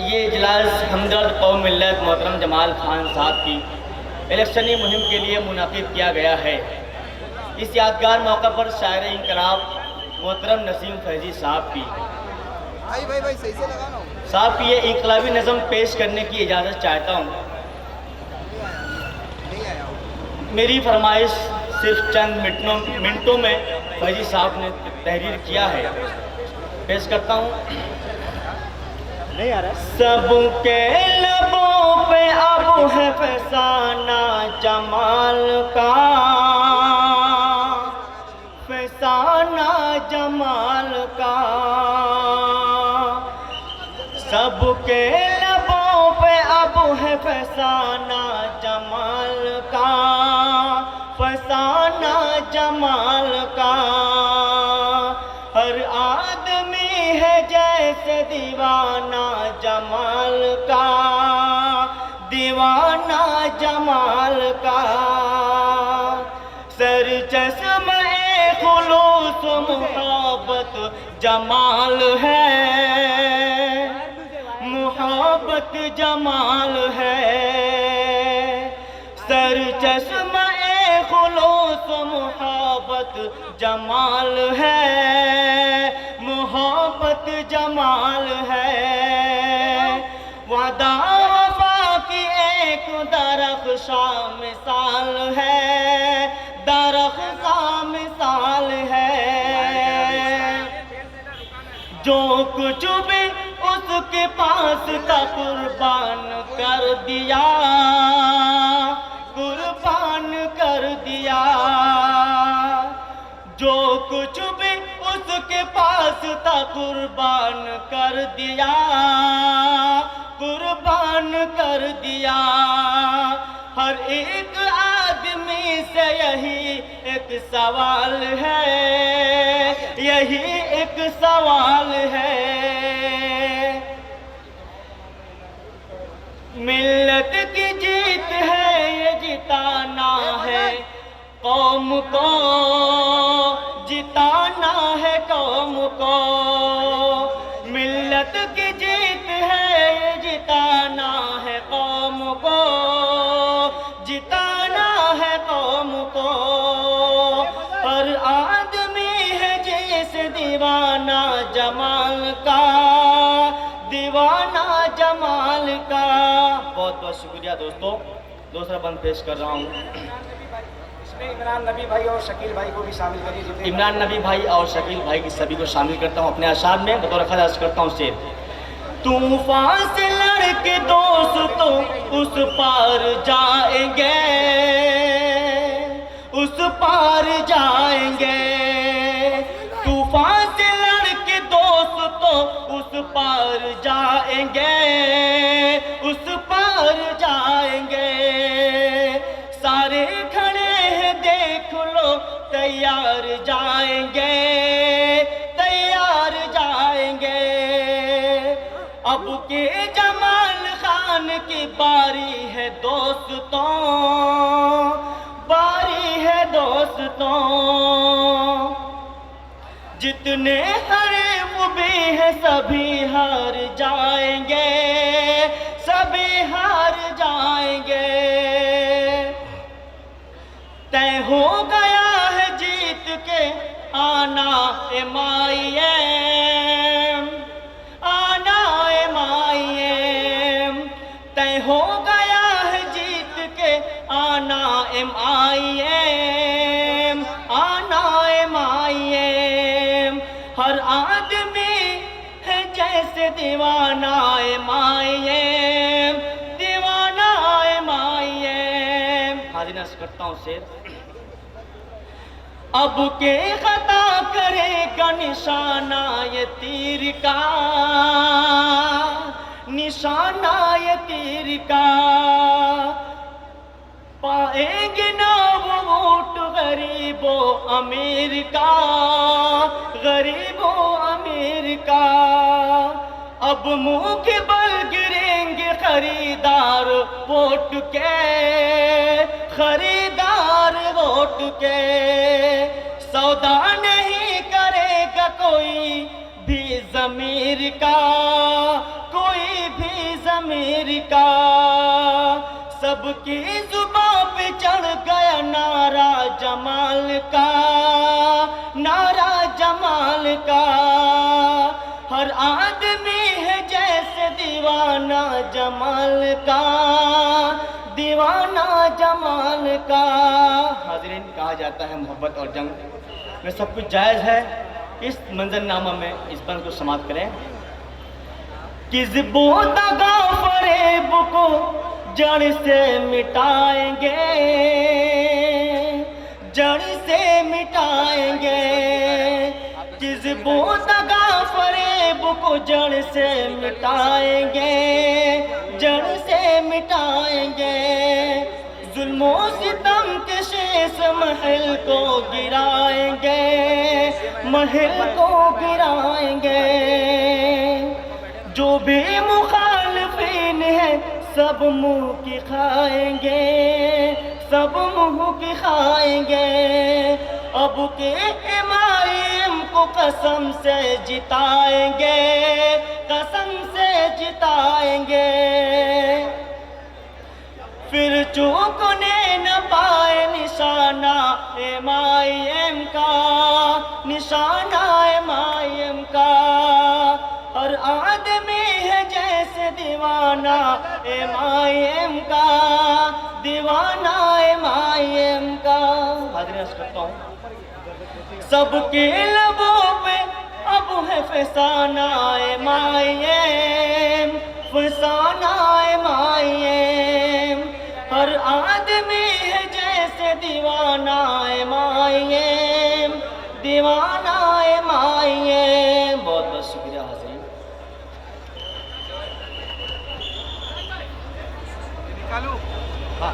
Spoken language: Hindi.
ये इजलास हमदर्द कौम मिल्लत मोहतरम जमाल खान साहब की इलेक्शनी मुहिम के लिए मुनाकिद किया गया है। इस यादगार मौका पर शायर इंकलाब मोहतरम नसीम फैजी साहब की सही से लगाना साहब की ये इंकलाबी नज़म पेश करने की इजाज़त चाहता हूँ। मेरी फरमाइश सिर्फ चंद मिनटों में फैजी साहब ने तहरीर किया है, पेश करता हूँ। नहीं आ रहा। सबके लबों पे अब है फसाना जमाल का, फसाना जमाल का। सबके लबों पे अब है फसाना जमाल का, फसाना जमाल का। हर आदमी है जैसे दीवाना जमाल का, दीवाना जमाल का। सर चश्मे खुलूस मोहब्बत जमाल है, मोहब्बत जमाल है। सर चश्मे खुलूस मोहब्बत जमाल है, मोहब्बत जमाल है। वादा वफा की एक दरख्शा मिसाल है, दरख्शा मिसाल है। जो कुछ भी उसके पास था कुर्बान कर दिया, कुर्बान कर दिया। जो कुछ भी उसके पास था कुर्बान कर दिया, कुर्बान कर दिया। हर एक आदमी से यही एक सवाल है, यही एक सवाल है। मिल्लत की जीत है ये जिताना है कौम को, जिताना है कौम को। मिल्लत की जीत है ये जिताना है कौम को, जिताना है कौम को। हर आदमी है जैसे दीवाना जमाल का, दीवाना जमाल का। बहुत बहुत शुक्रिया दोस्तों। दूसरा बंद पेश कर रहा हूँ। इमरान नबी भाई और शकील भाई को भी शामिल करिए। इमरान नबी भाई और शकील भाई की सभी को शामिल करता हूँ अपने अशार में। बतौर ख़ास करता हूँ शेर। तूफान से लड़के दोस्तों उस पार जाएंगे, उस पार जाएंगे। तूफान से लड़के दोस्तों उस पार जाएंगे, उस पार जाएंगे। सारे खड़े हैं देख लो तैयार जाएंगे, तैयार जाएंगे। अब के जमाल खान की बारी है दोस्तों, बारी है दोस्तों। जितने हरे वो भी है सभी हार जाएंगे, सभी हार जाएंगे। तय हो गया है जीत के आना MIM, आना MIM। तय हो गया है जीत के आना MIM, आना MIM। हर आदमी है जैसे दीवाना MIM, दीवाना MIM। हाजिर अर्ज़ करता हूँ शेर। अब के खता करेगा निशाना ये तीर का, निशाना ये तीर का। पाएंगे ना वो वोट गरीबों अमीर का, गरीबों अमीर का। अब मुंह के बल गिरेंगे खरीदार वोट के, खरीदार वोट के। सौदा नहीं करेगा कोई भी ज़मीर का, कोई भी ज़मीर का, सबकी जुबां पे चढ़ गया नारा जमाल का, नारा जमाल का। हर आदमी है जैसे दीवाना जमाल का, दीवाना जमाल का। हाज़रीन, कहा जाता है मोहब्बत और जंग में सब कुछ जायज़ है। इस मंजरनामा में इस बात को समाप्त करें। किज़्बो दगा फरेब को जड़ से मिटाएंगे, जड़ से मिटाएंगे। किज़्बो दगा फरेब को जड़ से मिटाएंगे, जड़ से मिटाएंगे। जुल्मो सितम के शेष महल को गिराएंगे, महल को गिराएंगे। जो भी मुखालिफिन है सब मुंह की खाएंगे, सब मुंह की खाएंगे। अब के इमाम को कसम से जिताएंगे, कसम से जिताएंगे। फिर चूकने न पाए निशाना एमआईएम का, निशाना एमआईएम का। हर आदमी है जैसे दीवाना एमआईएम का, दीवाना एमआईएम का। हाज़िर अर्ज़ करता हूँ, सबके लबों पे अब है फसाना एमआईएम, फसाना एमआईएम। हर आदमी है जैसे दीवाना एमआईएम, दीवाना एमआईएम। बहुत बहुत शुक्रिया हाज़रीन। निकालू। हाँ।